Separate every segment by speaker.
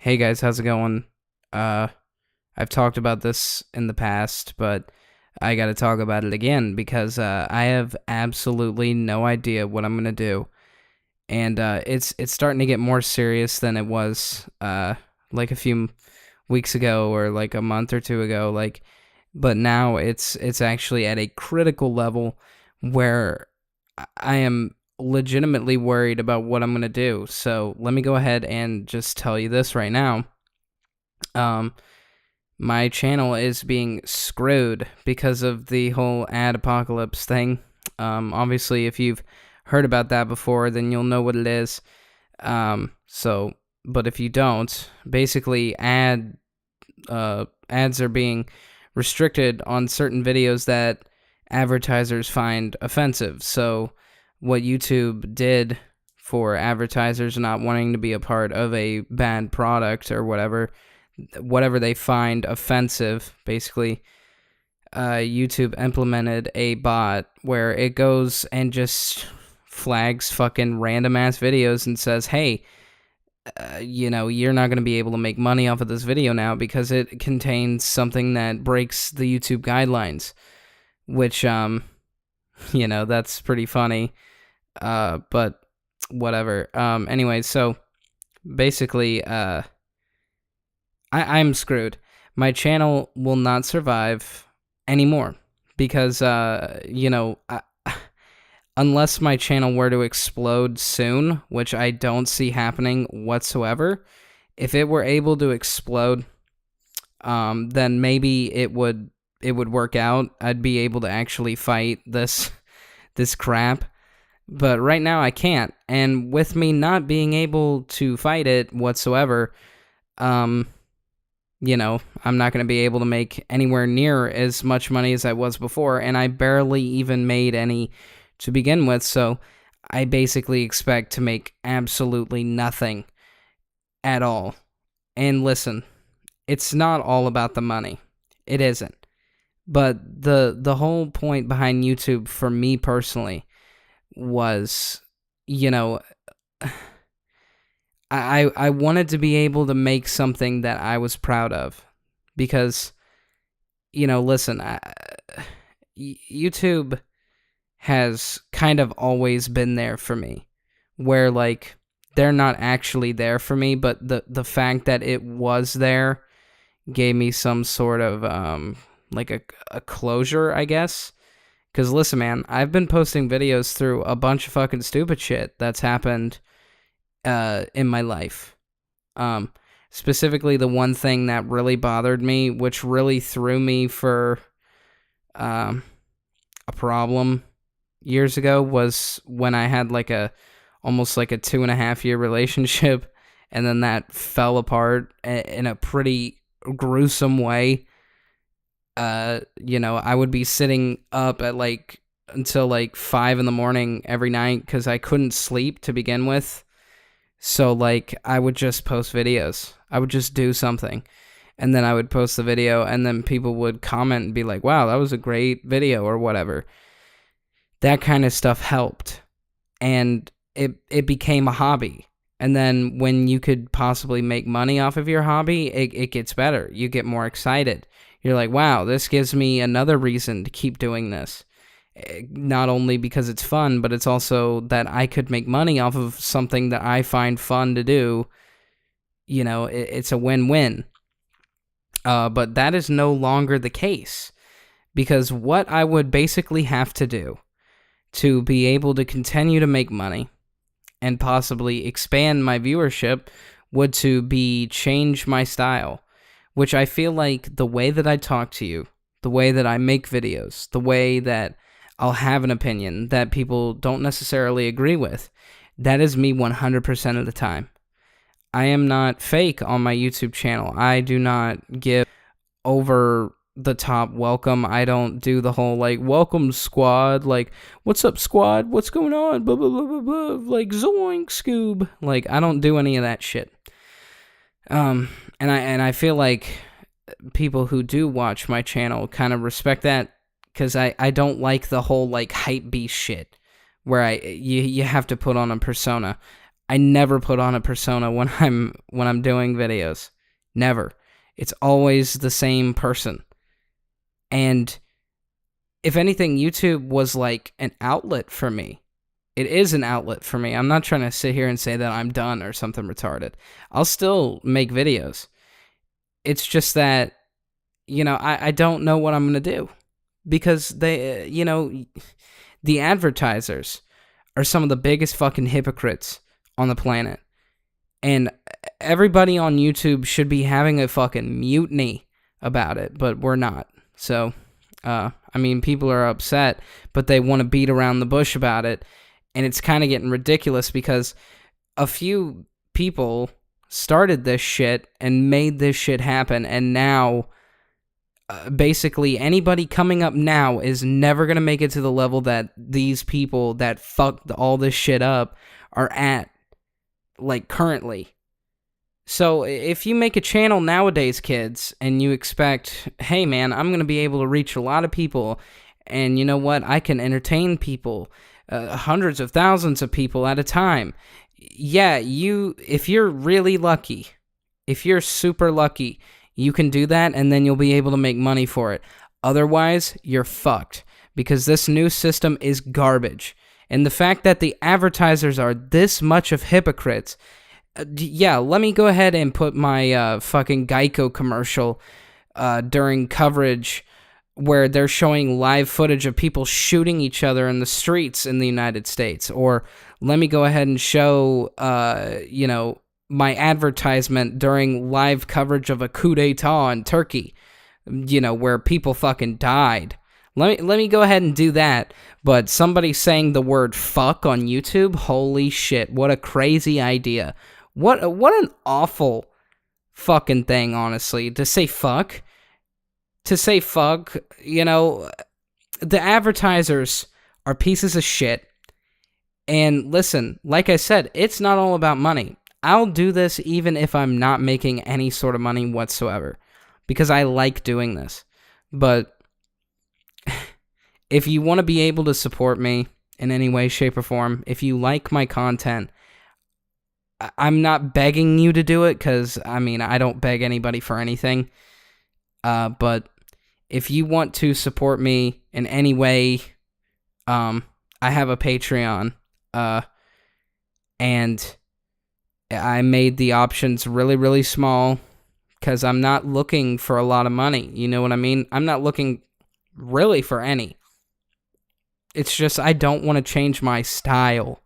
Speaker 1: Hey guys, how's it going? Uh, I've talked about this in the past, but I gotta talk about it again because I have absolutely no idea what I'm gonna do, and it's starting to get more serious than it was like a few weeks ago or like a month or two ago. But now it's actually at a critical level where I am legitimately worried about what I'm gonna do. So let me go ahead and just tell you this right now. Um, my channel is being screwed because of the whole Adpocalypse thing. Obviously, if you've heard about that before, then you'll know what it is. But if you don't, basically, ads are being restricted on certain videos that advertisers find offensive. So, what YouTube did for advertisers not wanting to be a part of a bad product or whatever they find offensive, basically, YouTube implemented a bot where it goes and just flags fucking random ass videos and says, hey, you're not going to be able to make money off of this video now because it contains something that breaks the YouTube guidelines, which, that's pretty funny, but whatever. Anyway, so basically, I'm screwed. My channel will not survive anymore because, unless my channel were to explode soon, which I don't see happening whatsoever, if it were able to explode, then maybe it would work out. I'd be able to actually fight this crap. But right now I can't. And with me not being able to fight it whatsoever, I'm not going to be able to make anywhere near as much money as I was before, and I barely even made any to begin with, so I basically expect to make absolutely nothing at all. And listen, it's not all about the money. It isn't. But the whole point behind YouTube for me personally was, I wanted to be able to make something that I was proud of because, listen, YouTube has kind of always been there for me where, like, they're not actually there for me, but the fact that it was there gave me some sort of, like a closure, I guess. Because, listen, man, I've been posting videos through a bunch of fucking stupid shit that's happened in my life. Specifically, the one thing that really bothered me, which really threw me for a problem years ago, was when I had almost like a 2.5 year relationship, and then that fell apart in a pretty gruesome way. I would be sitting up at until 5 in the morning every night because I couldn't sleep to begin with. So, I would just post videos. I would just do something. And then I would post the video, and then people would comment and be like, wow, that was a great video, or whatever. That kind of stuff helped. And it became a hobby. And then when you could possibly make money off of your hobby, it gets better. You get more excited. You're like, wow, this gives me another reason to keep doing this. Not only because it's fun, but it's also that I could make money off of something that I find fun to do. It's a win-win. But that is no longer the case. Because what I would basically have to do to be able to continue to make money and possibly expand my viewership would to be change my style. Which I feel like the way that I talk to you, the way that I make videos, the way that I'll have an opinion that people don't necessarily agree with, that is me 100% of the time. I am not fake on my YouTube channel. I do not give over the top welcome. I don't do the whole welcome squad, what's up squad, what's going on, blah blah blah blah blah, zoink Scoob. I don't do any of that shit. And I feel like people who do watch my channel kind of respect that, because I don't like the whole hype beast shit where you have to put on a persona. I never put on a persona when I'm doing videos. Never. It's always the same person. And if anything, YouTube was like an outlet for me. It is an outlet for me. I'm not trying to sit here and say that I'm done or something retarded. I'll still make videos. It's just that, I don't know what I'm going to do. Because the advertisers are some of the biggest fucking hypocrites on the planet. And everybody on YouTube should be having a fucking mutiny about it, but we're not. So, people are upset, but they want to beat around the bush about it. And it's kind of getting ridiculous because a few people started this shit and made this shit happen. And now, basically, anybody coming up now is never going to make it to the level that these people that fucked all this shit up are at, like, currently. So if you make a channel nowadays, kids, and you expect, hey man, I'm going to be able to reach a lot of people, and you know what, I can entertain people, hundreds of thousands of people at a time. Yeah, if you're really lucky, if you're super lucky, you can do that, and then you'll be able to make money for it. Otherwise, you're fucked, because this new system is garbage. And the fact that the advertisers are this much of hypocrites, let me go ahead and put my fucking Geico commercial during coverage where they're showing live footage of people shooting each other in the streets in the United States. Or let me go ahead and show, my advertisement during live coverage of a coup d'etat in Turkey, where people fucking died. Let me go ahead and do that, but somebody saying the word fuck on YouTube, holy shit, what a crazy idea. What an awful fucking thing, honestly, to say fuck. To say fuck, the advertisers are pieces of shit. And listen, like I said, it's not all about money. I'll do this even if I'm not making any sort of money whatsoever, because I like doing this. But if you want to be able to support me in any way, shape, or form, if you like my content, I'm not begging you to do it, because, I don't beg anybody for anything. But if you want to support me in any way, I have a Patreon, and I made the options really, really small, because I'm not looking for a lot of money. You know what I mean? I'm not looking really for any. It's just I don't want to change my style.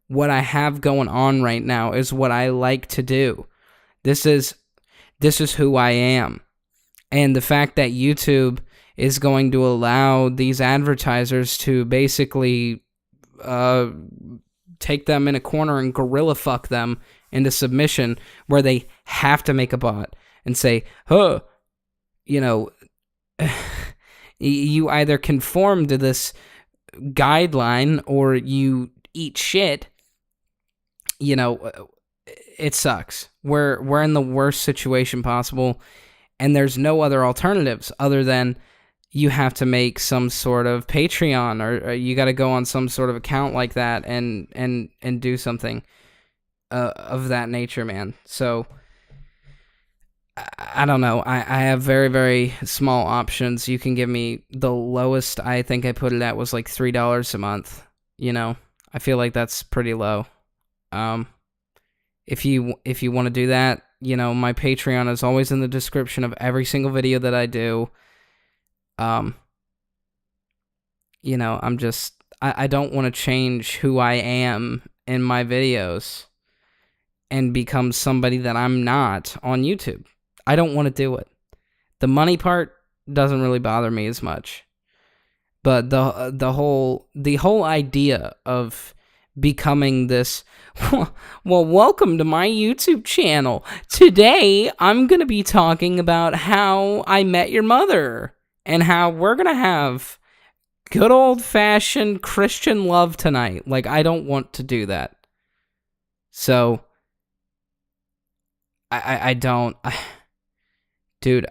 Speaker 1: What I have going on right now is what I like to do. This is who I am. And the fact that YouTube is going to allow these advertisers to basically take them in a corner and gorilla fuck them into submission, where they have to make a bot and say, you either conform to this guideline or you eat shit. It sucks. We're in the worst situation possible, and there's no other alternatives other than you have to make some sort of Patreon, or you got to go on some sort of account like that and do something of that nature, man. So I don't know. I have very, very small options. You can give me the lowest I think I put it at was like $3 a month. I feel like that's pretty low. If you want to do that, my Patreon is always in the description of every single video that I do. I don't want to change who I am in my videos and become somebody that I'm not on YouTube. I don't want to do it. The money part doesn't really bother me as much. But the whole idea of becoming this, well, welcome to my YouTube channel. Today, I'm going to be talking about how I met your mother and how we're going to have good old-fashioned Christian love tonight. Like, I don't want to do that. So, I don't... dude,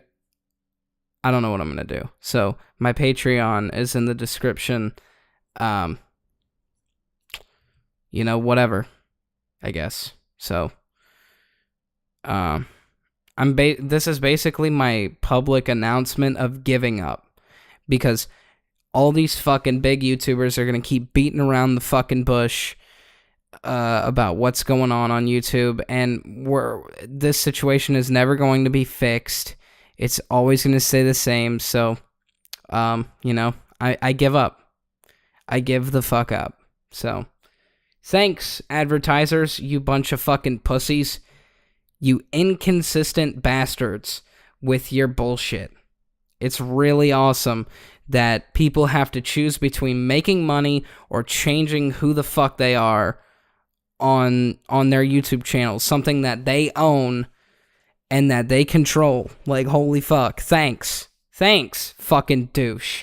Speaker 1: I don't know what I'm going to do. So, my Patreon is in the description. Whatever. I guess. So, this is basically my public announcement of giving up, because all these fucking big YouTubers are gonna keep beating around the fucking bush about what's going on YouTube, and this situation is never going to be fixed. It's always going to stay the same. So, I give up. I give the fuck up. So, thanks, advertisers, you bunch of fucking pussies. You inconsistent bastards with your bullshit. It's really awesome that people have to choose between making money or changing who the fuck they are on their YouTube channel, something that they own and that they control. Like, holy fuck. Thanks, fucking douche.